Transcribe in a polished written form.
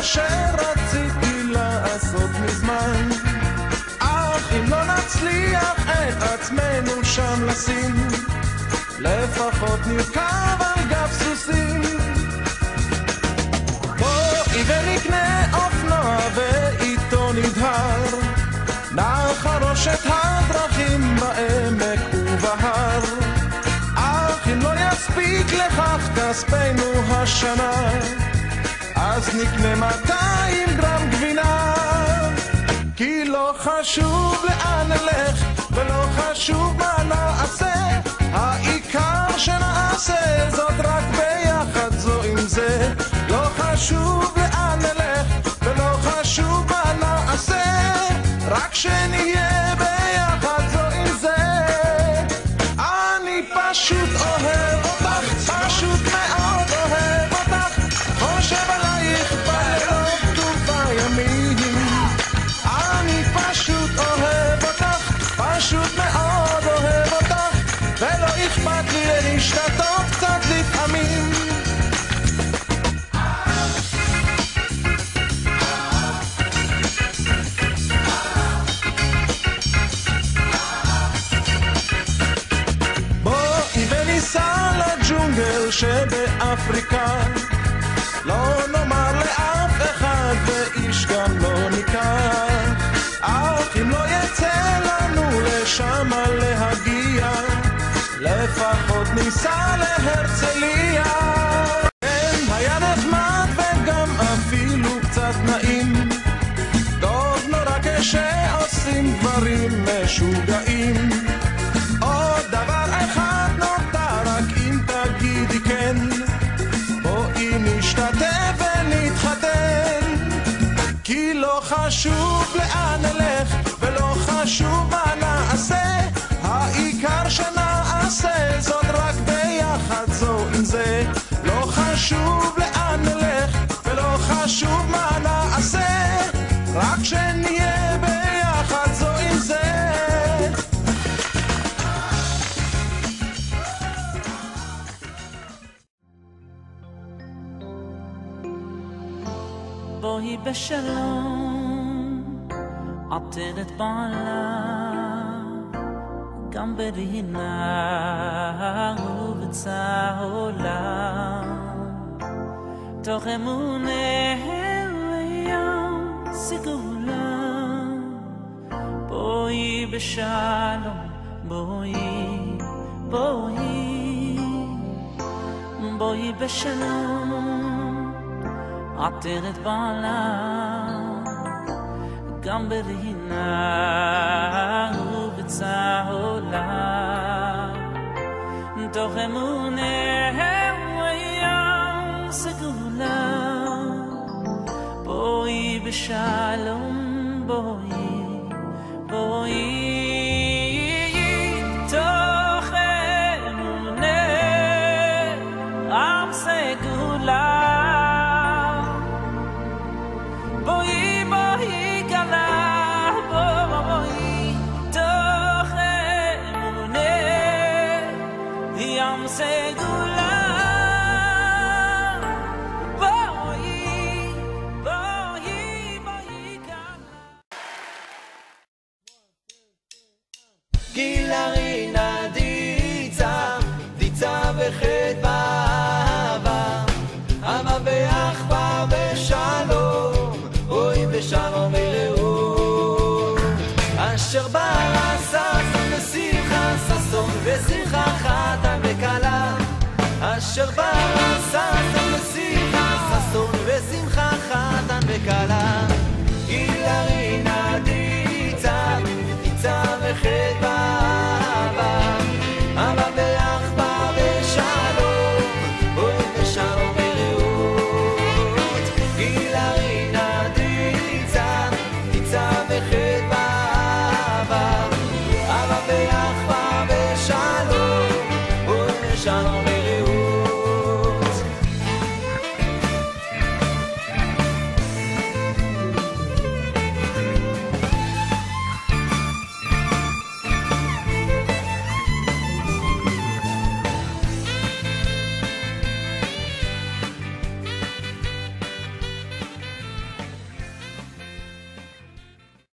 שרציתי לעשות מזמן, אך אם לא נצליח את עצמנו שם לשים, לפחות נרכב על גב סוסים. בואי ונקנה אופנוע ואיתו נדהר, נחרוש את הדרכים בעמק ובהר, אך אם לא יספיק לכך כספנו השנה, אז נקנה 200 גרם גבינה. כי לא חשוב לאן נלך ולא חשוב מה נעשה, העיקר שנעשה זאת רק ביחד זו עם זה. לא חשוב לאן נלך ולא חשוב מה נעשה, רק שנהיה ביחד זו עם זה. אני פשוט אוהב אותך, פשוט מאוד אוהב אותך, חושב עלייך בלילות ובימים. אני פשוט אוהב אותך, פשוט מאוד אוהב אותך, ולא אכפת לי להשתתות קצת לפעמים. בואי וניסע לג'ונגל שבאפריקה, לא נאמר לאף אחד ואיש גם לא ניקח, אך אם לא יצא לנו לשם להגיע, לפחות ניסע להרצליה. כן, היה נחמד וגם אפילו קצת נעים, טוב נורא כשעושים דברים משוגעים. עוד דבר אחד נותר, רק אם תגידי כן, בואי נשתתף ונתחתן. כי לא חשוב לאן נלך ולא חשוב מה נעשה, העיקר שנעשה זאת רק ביחד זו עם זה. לא חשוב לאן נלך ולא חשוב מה נעשה, רק שנהיה ביחד זו עם זה. בואי בשלום, עטרת בעלה, גם ברינה ובצהולה, תוך אמונה לים סגולה. בואי בשלום, בואי, בואי, בואי בשלום, עטרת בעלה, גם ברינה ובצהולה, תוך אמונה לים סגולה. בואי בשלום, בואי, בואי, תוך אמונה עם סגולה. בואי בואי כלה, בואי תוך אמונה ים סגולה. בואי בואי בואי כלה. גילרינה דיצה וחד באהבה, אהבה ואחווה ושלום, ושלום ורעות, אשר ברא ששון ושמחה, ששון ושמחה חתן וכלה, אשר ברא